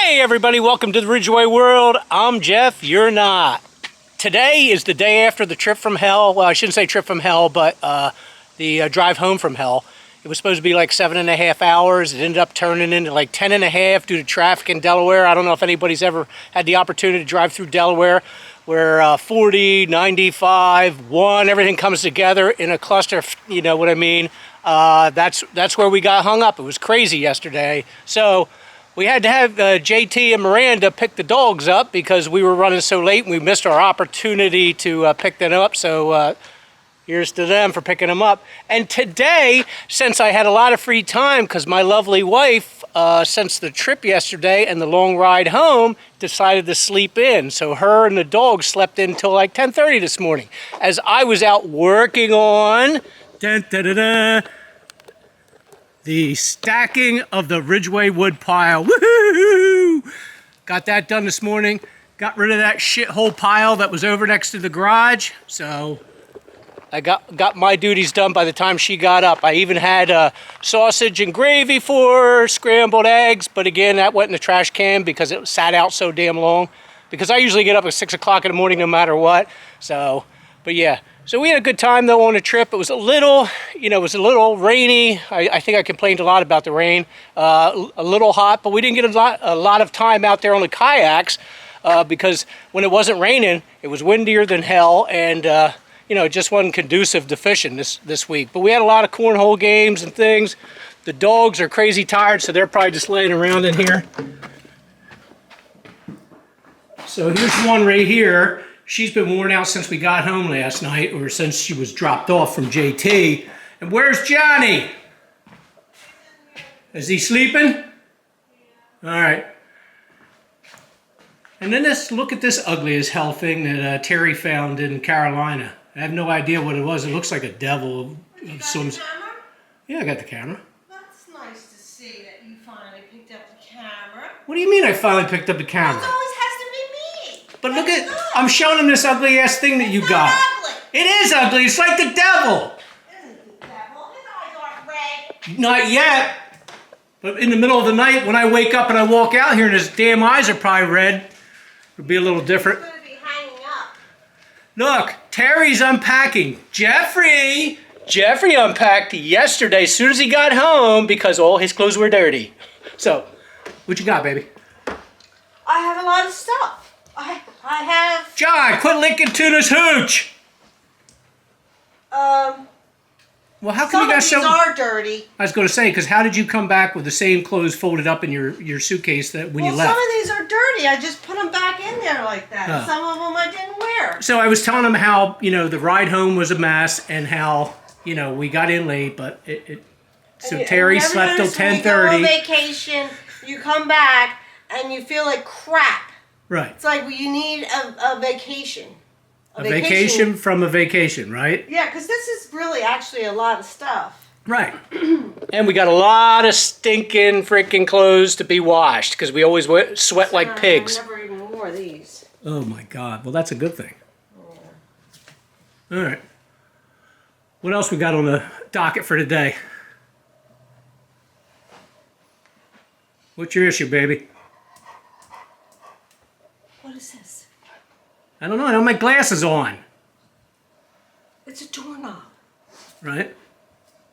Hey everybody, welcome to the Ridgway world. I'm Jeff, you're not. Today is the day after the trip from hell. Well, I shouldn't say trip from hell, but the drive home from hell. It was supposed to be like 7.5 hours. It ended up turning into like 10.5 due to traffic in Delaware. I don't know if anybody's ever had the opportunity to drive through Delaware where 40, 95, 1, everything comes together in a cluster, you know what I mean? That's where we got hung up. It was crazy yesterday. So we had to have JT and Miranda pick the dogs up because we were running so late and we missed our opportunity to pick them up. So here's to them for picking them up. And today, since I had a lot of free time because my lovely wife, since the trip yesterday and the long ride home, decided to sleep in. So her and the dog slept in until like 10:30 this morning as I was out working on the stacking of the Ridgway wood pile. Woohoo! Got that done this morning. Got rid of that shithole pile that was over next to the garage. So I got my duties done by the time she got up. I even had sausage and gravy for her, scrambled eggs, but again, that went in the trash can because it sat out so damn long. Because I usually get up at 6 o'clock in the morning no matter what. So, but yeah. So we had a good time though on the trip. It was a little, it was a little rainy. I think I complained a lot about the rain. A little hot, but we didn't get a lot of time out there on the kayaks because when it wasn't raining, it was windier than hell, and it just wasn't conducive to fishing this week. But we had a lot of cornhole games and things. The dogs are crazy tired, so they're probably just laying around in here. So here's one right here. She's been worn out since we got home last night, or since she was dropped off from JT. And where's Johnny? Is he sleeping? Yeah. All right. And then look at this ugly as hell thing that Terry found in Carolina. I have no idea what it was. It looks like a devil. You got the camera? Yeah, I got the camera. That's nice to see that you finally picked up the camera. What do you mean I finally picked up the camera? It always has to be me. But look at, I'm showing him this ugly ass thing that you got. Ugly. It is ugly. It's like the devil. Isn't the devil? His eyes aren't red. Not yet. But in the middle of the night, when I wake up and I walk out here and his damn eyes are probably red, it'll be a little different. It's going to be hanging up. Look, Terry's unpacking. Jeffrey unpacked yesterday as soon as he got home because all his clothes were dirty. So, what you got, baby? I have a lot of stuff. I have... John, quit licking Tuna's hooch. Well, how come you got some of these are dirty. I was going to say, because how did you come back with the same clothes folded up in your suitcase that when you left? Some of these are dirty. I just put them back in there like that. Oh. Some of them I didn't wear. So I was telling him how, the ride home was a mess and how, we got in late, but so Terry slept till 10:30. You go on vacation, you come back, and you feel like crap. Right. It's like you need a vacation. A vacation from a vacation, right? Yeah, because this is really actually a lot of stuff. Right. And we got a lot of stinking freaking clothes to be washed because we always sweat like pigs. I never even wore these. Oh my God. Well, that's a good thing. Yeah. All right. What else we got on the docket for today? What's your issue, baby? What is this? I don't know. I don't have my glasses on. It's a doorknob. Right?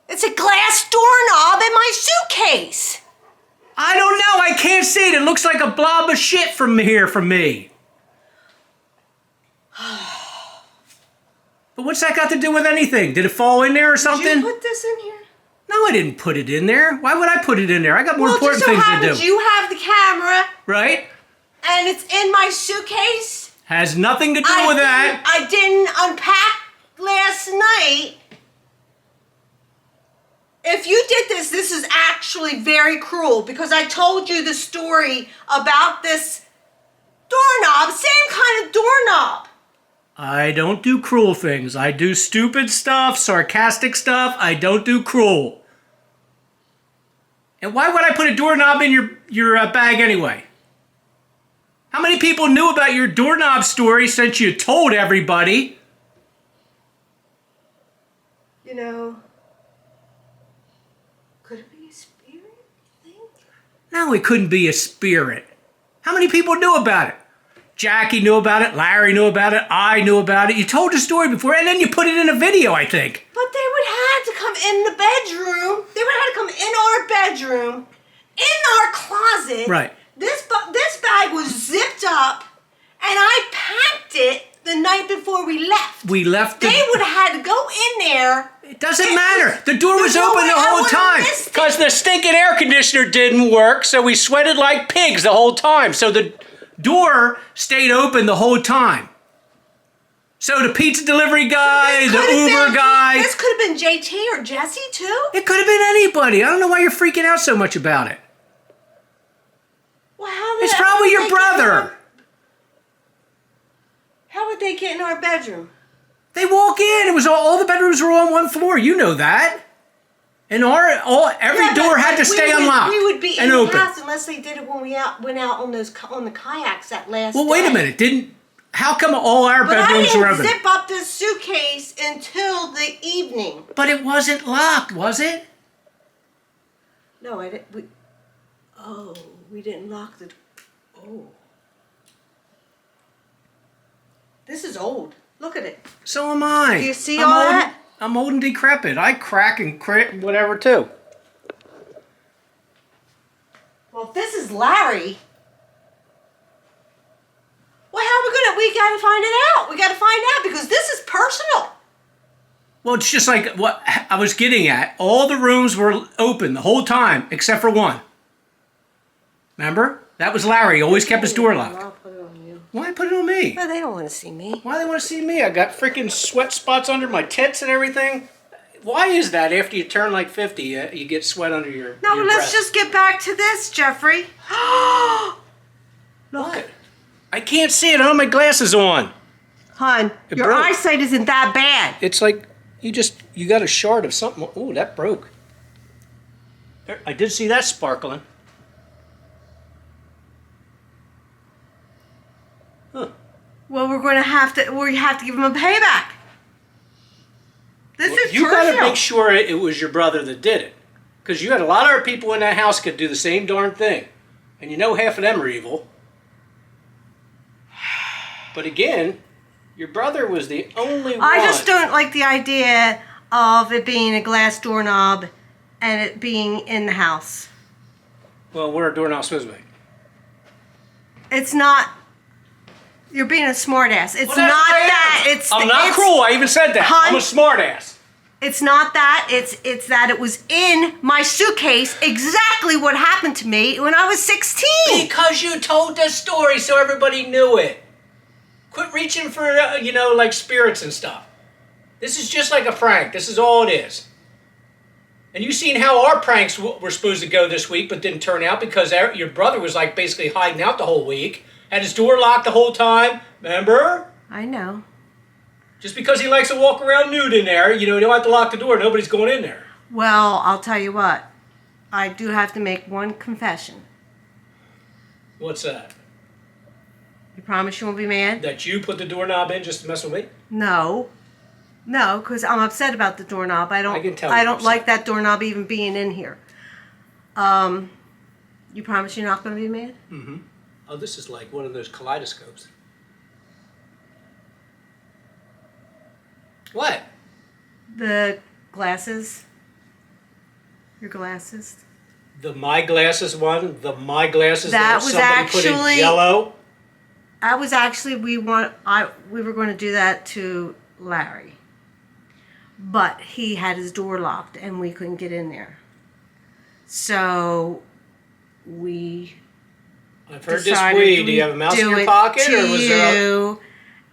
It's a glass doorknob in my suitcase. I don't know. I can't see it. It looks like a blob of shit from here from me. But what's that got to do with anything? Did it fall in there or something? Did you put this in here? No, I didn't put it in there. Why would I put it in there? I got more important things to do. You have the camera. Right? And it's in my suitcase. Has nothing to do with that. I didn't unpack last night. If you did this, this is actually very cruel because I told you the story about this doorknob, same kind of doorknob. I don't do cruel things. I do stupid stuff, sarcastic stuff. I don't do cruel. And why would I put a doorknob in your bag anyway? How many people knew about your doorknob story since you told everybody? Could it be a spirit thing? No, it couldn't be a spirit. How many people knew about it? Jackie knew about it. Larry knew about it. I knew about it. You told the story before, and then you put it in a video, I think. But they would have to come in the bedroom. They would have to come in our bedroom, in our closet. Right. This bag was zipped up, and I packed it the night before we left. We left. They would have had to go in there. It doesn't matter. The door was open the whole time. Because the stinking air conditioner didn't work, so we sweated like pigs the whole time. So the door stayed open the whole time. So the pizza delivery guy, the Uber guy. This could have been JT or Jesse too. It could have been anybody. I don't know why you're freaking out so much about it. Well, it's probably your brother. How would they get in our bedroom? They walk in. It was all the bedrooms were on one floor. You know that. And every door had to stay unlocked. We would be in the open. house unless they did it when we went out on the kayaks that last Well, wait a minute. How come all our bedrooms were open? But I didn't zip up this suitcase until the evening. But it wasn't locked, was it? No, I didn't. We didn't lock the. Oh. This is old. Look at it. So am I. Do you see all that? I'm old and decrepit. I crack and whatever too. Well, if this is Larry. Well, we gotta find it out. We gotta find out because this is personal. Well, it's just like what I was getting at. All the rooms were open the whole time except for one. Remember? That was Larry. He always kept his door locked. I'll put it on you. Why put it on me? No, they don't want to see me. Why do they want to see me? I got freaking sweat spots under my tits and everything. Why is that? After you turn like 50, you get sweat under your No, your but let's breath. just get back to this, Jeffrey. Look. I can't see it. I don't have my glasses on. Hon, It your broke. eyesight isn't that bad. It's like you got a shard of something. Ooh, that broke. I did see that sparkling. Huh. Well, we have to give him a payback. This is You got to personal. make sure it was your brother that did it. Because you had a lot of people in that house could do the same darn thing. And you know half of them are evil. But again, your brother was the only one. I just don't like the idea of it being a glass doorknob and it being in the house. Well, where a doorknob supposed to be? It's not. You're being a smartass. It's Well, that's not what I am. that. I'm not cruel. I even said that. Hun, I'm a smartass. It's not that. It's that it was in my suitcase. Exactly what happened to me when I was 16. Because you told the story so everybody knew it. Quit reaching for, like spirits and stuff. This is just like a prank. This is all it is. And you've seen how our pranks were supposed to go this week, but didn't turn out because your brother was like basically hiding out the whole week. Had his door locked the whole time. Remember? I know. Just because he likes to walk around nude in there, you don't have to lock the door. Nobody's going in there. Well, I'll tell you what. I do have to make one confession. What's that? You promise you won't be mad? That you put the doorknob in just to mess with me? No, because I'm upset about the doorknob. I can tell I you're don't upset. like that doorknob even being in here. You promise you're not going to be mad? Mm-hmm. Oh, this is like one of those kaleidoscopes. What? The glasses. Your glasses. The My Glasses one? The My Glasses That was somebody put in actually- Jell-O? I was actually we were going to do that to Larry, but he had his door locked and we couldn't get in there. So we I've heard this decided weed. Do you have a mouse in do your it pocket? to Or was there you,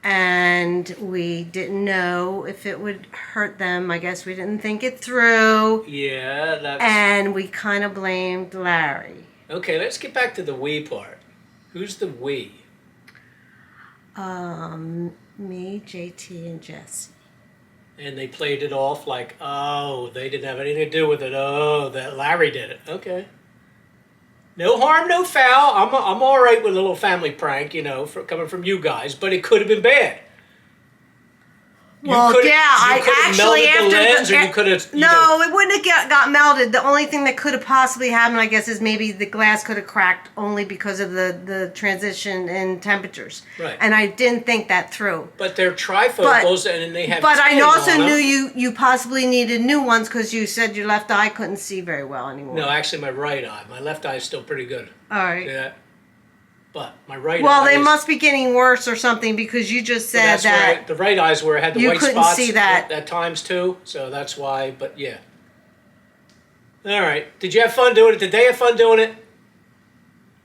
and we didn't know if it would hurt them. I guess we didn't think it through, Yeah, that's... and we kind of blamed Larry. Okay, let's get back to the we part. Who's the we? Me, JT, and Jesse. And they played it off like, oh, they didn't have anything to do with it. Oh, that Larry did it. Okay. No harm, no foul. I'm all right with a little family prank, coming from you guys, but it could have been bad. Well, could've- yeah, you could've I actually melted the after lens, or you could've, you no, know- it wouldn't have got melted. The only thing that could have possibly happened, I guess, is maybe the glass could have cracked only because of the transition in temperatures. Right. And I didn't think that through. But they're trifocals, and they have. But I tags also on them. knew you possibly needed new ones because you said your left eye couldn't see very well anymore. No, actually, my right eye. My left eye is still pretty good. All right. See that? But my right eye. Well, they is, must be getting worse or something because you just well, said that's that. where the right eye is where I had the you white couldn't spots see that. at times too. So that's why. But yeah. All right. Did you have fun doing it? Did they have fun doing it?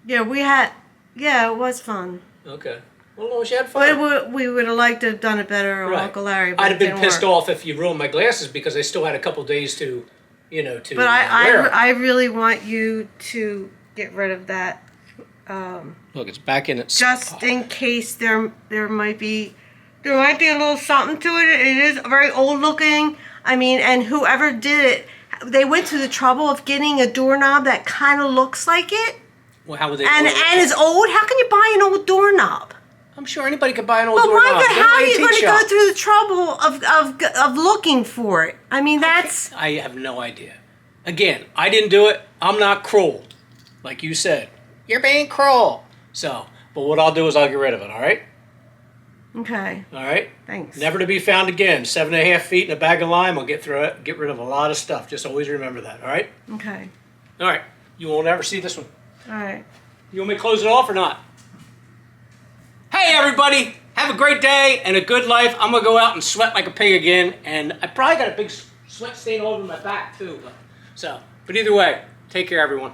Yeah, we had. Yeah, it was fun. Okay. Well, as long as you had fun. We would have liked to have done it better, Right. Uncle Larry. But I'd have it been didn't pissed work. off if you ruined my glasses because I still had a couple days to, to. But wear 'em. I really want you to get rid of that. Look, it's back in its. Just in case there might be a little something to it. It is very old looking. I mean, and whoever did it, they went to the trouble of getting a doorknob that kind of looks like it. Well, how would they? And is old. How can you buy an old doorknob? I'm sure anybody could buy an old But doorknob. why? Go How to are an you going antique to go shop. through the trouble of looking for it? I mean, that's. I have no idea. Again, I didn't do it. I'm not cruel, like you said. You're being cruel. So, but what I'll do is I'll get rid of it. All right. Okay. All right. Thanks. Never to be found again. 7.5 feet in a bag of lime. I'll get through it. Get rid of a lot of stuff. Just always remember that. All right. Okay. All right. You won't ever see this one. All right. You want me to close it off or not? Hey everybody, have a great day and a good life. I'm gonna go out and sweat like a pig again, and I probably got a big sweat stain all over my back too. But either way, take care everyone.